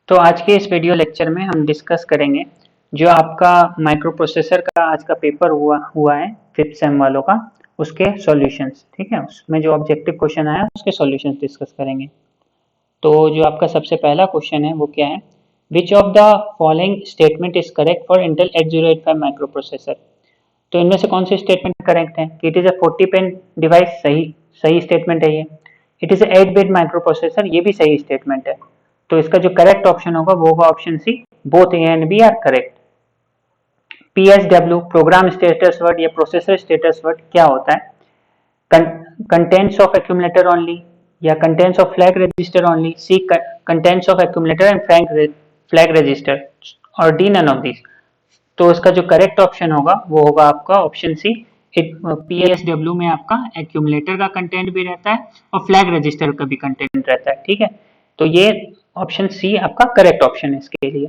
तो आज के इस वीडियो लेक्चर में हम डिस्कस करेंगे जो आपका माइक्रो प्रोसेसर का आज का पेपर हुआ है 5th सेम वालों का, उसके सॉल्यूशंस। ठीक है, उसमें जो ऑब्जेक्टिव क्वेश्चन आया उसके सॉल्यूशंस डिस्कस करेंगे। तो जो आपका सबसे पहला क्वेश्चन है वो क्या है, विच of the following statement is correct for Intel 8085 micro processor. तो इनमें से कौन सी स्टेटमेंट करेक्ट है कि it is a 40 pin device, सही स्टेटमेंट है ये। It is 8 bit micro processor, ये भी सही स्टेटमेंट है। तो इसका जो करेक्ट ऑप्शन होगा वो होगा option C, both A and B are correct. PSW program status word या प्रोसेसर स्टेटस वर्ड क्या होता है? कंटेंट्स ऑफ एक्यूमुलेटर ओनली या contents of flag register only, C contents of accumulator and flag register, और D none of this. तो इसका जो correct option होगा वो होगा आपका ऑप्शन सी। PSW में आपका एक्यूमुलेटर का कंटेंट भी रहता है और फ्लैग रजिस्टर का भी कंटेंट रहता है। ठीक है, तो ये ऑप्शन सी आपका करेक्ट ऑप्शन है इसके लिए।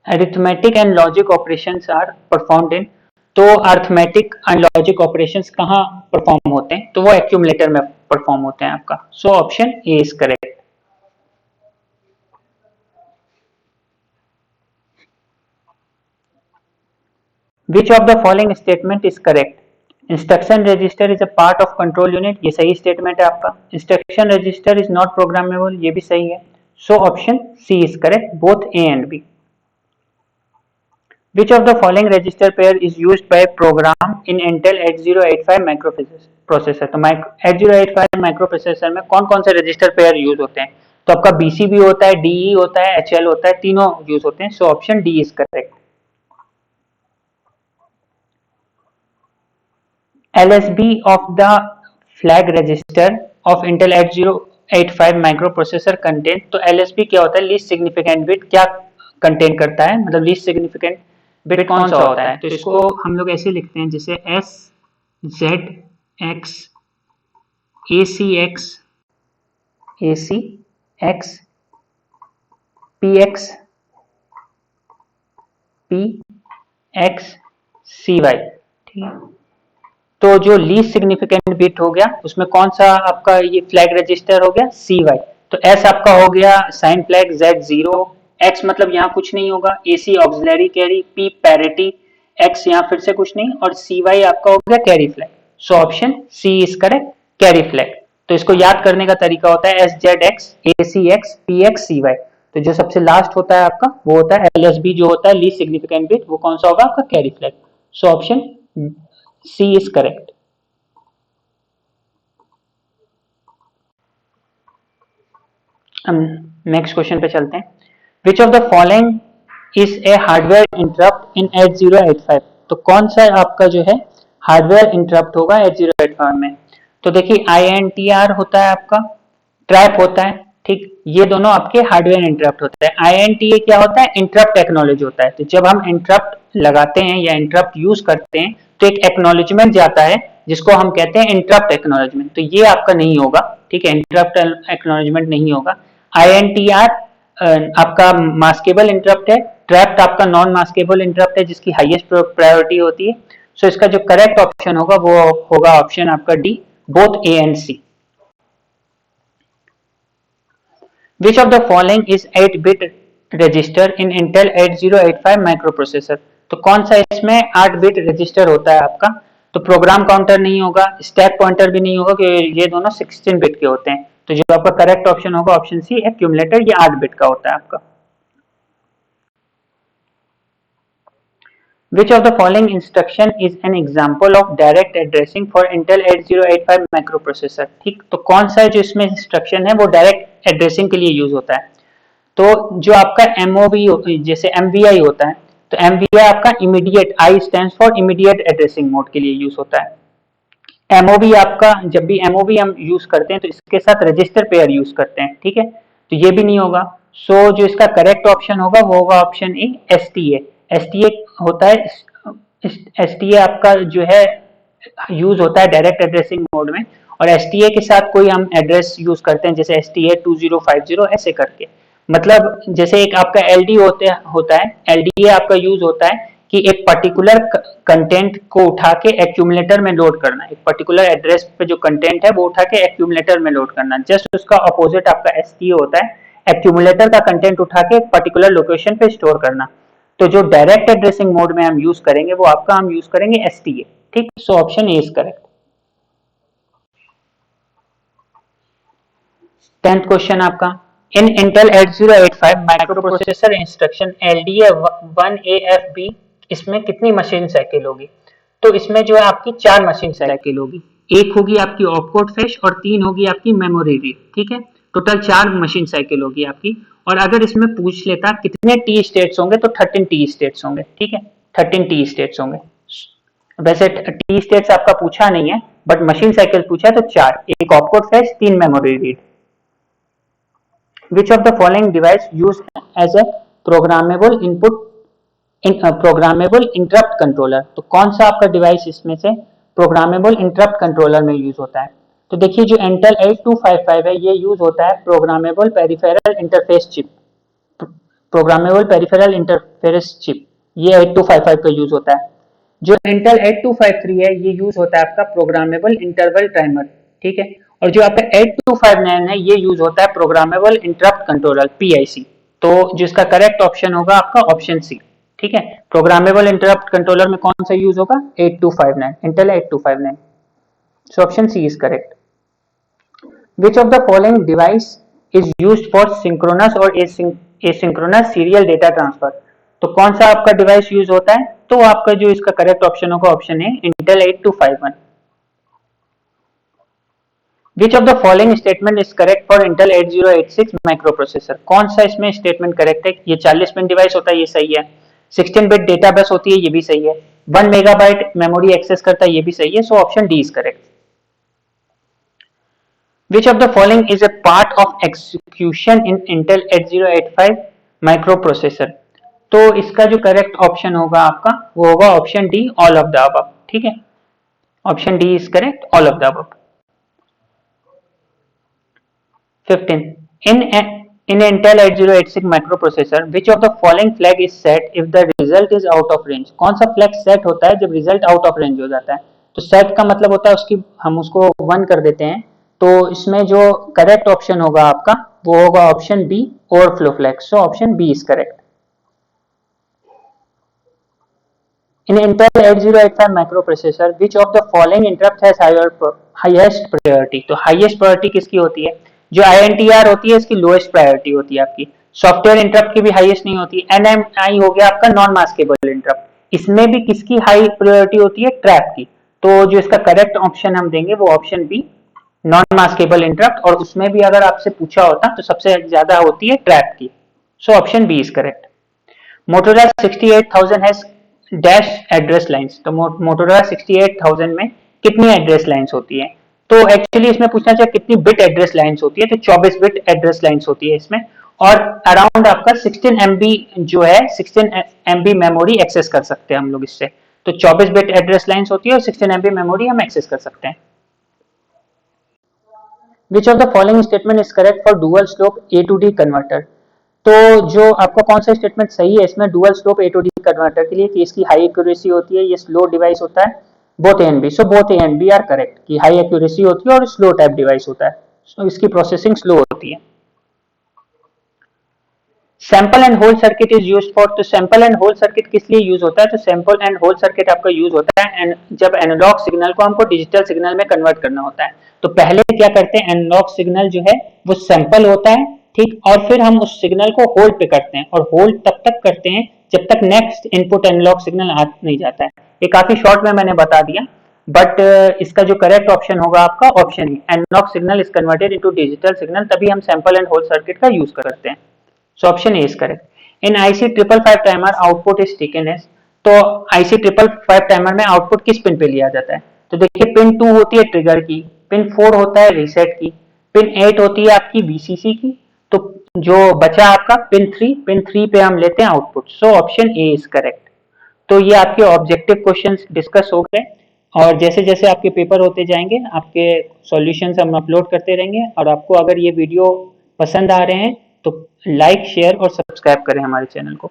Arithmetic and logic operations are performed in, तो अरिथमेटिक एंड लॉजिक ऑपरेशंस कहाँ परफॉर्म होते हैं? तो वो एक्यूमुलेटर में परफॉर्म होते हैं आपका। सो option A is correct. Which of the following statement is correct? Instruction register is a part of control unit, ये सही स्टेटमेंट है आपका। Instruction register is not programmable, ये भी सही है। So option C is correct, both A and B. Which of the following register pair is used by program in Intel 8085 microprocessor? तो 8085 microprocessor में कौन कौन से रजिस्टर पेयर यूज होते हैं? तो आपका BCB होता है, DE होता है, HL होता है, तीनों यूज होते हैं। So option D is correct. LSB of the flag register of Intel 8085 microprocessor contain, तो LSB क्या होता है? लीस्ट सिग्निफिकेंट बिट क्या कंटेन करता है, मतलब लीस्ट सिग्निफिकेंट बिट कौन सा होता है? तो इसको हम लोग ऐसे लिखते हैं जैसे SZX ACX ACX PX PX CY। ठीक है, तो जो लीस्ट सिग्निफिकेंट बिट हो गया उसमें कौन सा आपका ये फ्लैग रजिस्टर हो गया? CY। तो S आपका हो गया साइन फ्लैग, Z0, X मतलब यहाँ कुछ नहीं होगा, AC auxiliary carry, P parity, X यहाँ फिर से कुछ नहीं, और CY आपका हो गया carry flag. So option C is correct, carry flag. तो इसको याद करने का तरीका होता है SZX ACX PX CY। तो जो सबसे लास्ट होता है आपका वो होता है LSB, जो होता है लीस्ट सिग्निफिकेंट बिट, वो कौन सा होगा आपका? Carry flag. So option C is correct. हम नेक्स्ट क्वेश्चन पे चलते हैं। Which of the following is a hardware interrupt in 8085? तो कौन सा आपका जो है हार्डवेयर इंटरप्ट होगा 8085 में? तो देखिए INTR होता है आपका, ट्रैप होता है। ठीक, ये दोनों आपके हार्डवेयर इंटरप्ट होते हैं। INTA क्या होता है? इंटरप्ट एक्नॉलेज होता है। तो जब हम इंटरप्ट लगाते हैं या इंटरप्ट यूज करते हैं तो एक एक्नॉलेजमेंट जाता है जिसको हम कहते हैं इंटरप्ट एक्नॉलेजमेंट। तो ये आपका नहीं होगा। ठीक है, इंटरप्ट एक्नॉलेजमेंट नहीं होगा। INTR आपका मास्केबल इंटरप्ट है, ट्रैप्ट आपका नॉन मास्केबल इंटरप्ट है जिसकी हाईएस्ट प्रायोरिटी होती है। सो इसका जो करेक्ट ऑप्शन होगा वो होगा ऑप्शन आपका D, both A and C. Which of the following is 8-bit register in Intel 8085 microprocessor? तो कौन सा इसमें 8 बिट रजिस्टर होता है आपका? तो प्रोग्राम काउंटर नहीं होगा, स्टैक पॉइंटर भी नहीं होगा, क्योंकि ये दोनों 16 बिट के होते हैं। तो जो आपका करेक्ट ऑप्शन होगा ऑप्शन सी, एक्यूमुलेटर, ये 8 बिट का होता है आपका। Which of the following instruction is an example of direct addressing for Intel 8085 microprocessor? ठीक, तो कौन सा जो इसमें इंस्ट्रक्शन है वो डायरेक्ट एड्रेसिंग के लिए यूज होता है? तो जो आपका MOV जैसे MVI होता है, तो MVI आपका immediate, I stands for immediate addressing mode के लिए यूज होता है। MOV आपका, जब भी MOV हम यूज करते हैं तो इसके साथ रजिस्टर पेयर यूज करते हैं। ठीक है, तो ये भी नहीं होगा। सो जो इसका करेक्ट ऑप्शन होगा वो होगा ऑप्शन ए, STA। STA होता है, STA आपका जो है यूज होता है डायरेक्ट एड्रेसिंग मोड में, और STA के साथ कोई हम एड्रेस यूज करते हैं जैसे STA 2050 ऐसे करके। मतलब जैसे एक आपका LD होता है, LDA आपका यूज होता है कि एक पर्टिकुलर कंटेंट को उठा के एक्यूमुलेटर में लोड करना, एक पर्टिकुलर एड्रेस पे जो कंटेंट है वो उठा के एक्यूमुलेटर में लोड करना। जस्ट उसका अपोजिट आपका एसटीए होता है, एक्यूमुलेटर का कंटेंट उठा के एक पर्टिकुलर लोकेशन पे स्टोर करना। तो जो डायरेक्ट एड्रेसिंग मोड में हम यूज करेंगे वो आपका हम यूज करेंगे एसटीए। ठीक, so option A is correct. 10th question आपका, in Intel 8085 microprocessor instruction LDA 1AFB इसमें कितनी मशीन साइकिल होगी? तो इसमें जो है आपकी 4 मशीन साइकिल होगी, एक होगी आपकी ऑपकोड फ्रेश और 3 होगी आपकी मेमोरी रीड। ठीक है, टोटल 4 मशीन साइकिल होगी आपकी। और अगर इसमें पूछ लेता कितने टी स्टेट्स होंगे तो 13 टी स्टेट्स होंगे। ठीक है, 13 टी स्टेट्स होंगे। वैसे टी स्टेट्स आपका पूछा नहीं है, बट मशीन साइकिल पूछा तो 4, एक opcode fresh, 3 memory read. Which of the following device used as a programmable input programmable interrupt controller? तो कौन सा आपका डिवाइस इसमें से प्रोग्रामेबल इंटरप्ट कंट्रोलर में यूज होता है? तो देखिए जो इंटेल 8255 है ये यूज होता है programmable peripheral interface chip, programmable peripheral interface chip, ये 8255 का यूज होता है। जो इंटेल 8253 है ये यूज होता है आपका प्रोग्रामेबल इंटरवल टाइमर। ठीक है, और जो आपका 8259 है ये यूज होता है प्रोग्रामेबल इंटरप्ट कंट्रोलर पीआईसी। तो जिसका करेक्ट ऑप्शन होगा आपका ऑप्शन सी। ठीक है, प्रोग्रामेबल इंटरप्ट कंट्रोलर में कौन सा यूज होगा? 8259, Intel 8259। So option C is correct. Which of the following device is used for synchronous और एसिंक्रोनस सीरियल डेटा ट्रांसफर? तो कौन सा आपका डिवाइस यूज होता है? तो आपका जो इसका करेक्ट ऑप्शन होगा ऑप्शन है Intel 8251। Which of the following statement is correct for Intel 8086 microprocessor? कौन सा इसमें स्टेटमेंट करेक्ट है? ये 40 पिन डिवाइस होता है, ये सही है। 16 बिट डेटा बस होती है, ये भी सही है। 1 मेगाबाइट मेमोरी एक्सेस करता है, ये भी सही है। So option D is correct. Which of the following is a part of execution in Intel 8085 microprocessor? तो इसका जो करेक्ट ऑप्शन होगा आपका वो होगा option D, all of the above. ठीक है, option D is correct, all of the above. 15. In Intel 8086 microprocessor, which of the following flag is set if the result is out of range? कौन सा flag set होता है जब result out of range हो जाता है? तो set का मतलब होता है उसकी हम उसको 1 कर देते हैं। तो इसमें जो करेक्ट ऑप्शन होगा आपका वो होगा option B, overflow flag. So option B is correct. In Intel 8085 microprocessor, which of the following interrupt has highest priority? तो highest priority किसकी होती है? जो INTR होती है इसकी लोएस्ट प्रायोरिटी होती है आपकी। सॉफ्टवेयर इंटरप्ट की भी हाईएस्ट नहीं होती। NMI हो गया आपका नॉन मास्केबल इंटरप्ट, इसमें भी किसकी हाई प्रायोरिटी होती है? ट्रैप की। तो जो इसका करेक्ट ऑप्शन हम देंगे वो option B, non maskable interrupt, और उसमें भी अगर आपसे पूछा होता तो सबसे ज्यादा होती है ट्रैप की। So option B is correct. Motorola 68000 has dash address lines. तो मोटोरोला 68000 में कितनी एड्रेस लाइंस होती है? तो एक्चुअली इसमें पूछना चाहिए कितनी बिट एड्रेस लाइंस होती है, तो 24 बिट एड्रेस लाइंस होती है इसमें। और अराउंड आपका 16 MB जो है 16 MB मेमोरी एक्सेस कर सकते हैं हम लोग इससे। तो 24 बिट एड्रेस लाइंस होती है और 16 MB मेमोरी हम एक्सेस कर सकते हैं। Which of the following statement is correct for dual slope A to D converter? तो जो आपका कौन सा स्टेटमेंट सही है इसमें dual slope A to D converter के लिए कि इसकी हाई एक्यूरेसी होती है, ये स्लो डिवाइस होता है, both A and B. So both A and B are correct कि हाई एक्यूरेसी होती है और स्लो टाइप डिवाइस होता है। सो इसकी प्रोसेसिंग स्लो होती है। Sample and hold circuit is used for, तो सैंपल एंड होल्ड सर्किट किस लिए यूज होता है? तो सैंपल एंड होल्ड सर्किट आपका यूज होता है एंड जब एनालॉग सिग्नल को हमको डिजिटल सिग्नल में कन्वर्ट करना होता है। तो पहले क्या करते हैं, एनालॉग सिग्नल जो है वो सैंपल होता है, ठीक, और फिर हम उस सिग्नल को होल्ड पे करते हैं, और होल्ड तब तक करते हैं जब तक नेक्स्ट इनपुट एनालॉग सिग्नल आ नहीं जाता है। ये काफी शॉर्ट में मैंने बता दिया, बट इसका जो करेक्ट ऑप्शन होगा आपका option E, analog signal is converted into digital signal, तभी हम सैंपल एंड होल्ड सर्किट का यूज करते हैं। So option A is correct. In IC 555 timer output is taken as, तो IC 555 टाइमर में आउटपुट किस पिन पे लिया जाता है? तो देखिए पिन 2 होती है ट्रिगर की, पिन 4 होता है रीसेट की, पिन 8 होती है आपकी VCC की, तो जो बचा आपका पिन 3 पे हम लेते हैं output. So option A is correct. तो ये आपके ऑब्जेक्टिव क्वेश्चंस डिस्कस हो गए, और जैसे जैसे आपके पेपर होते जाएंगे आपके सॉल्यूशंस हम अपलोड करते रहेंगे। और आपको अगर ये वीडियो पसंद आ रहे हैं तो लाइक, शेयर और सब्सक्राइब करें हमारे चैनल को।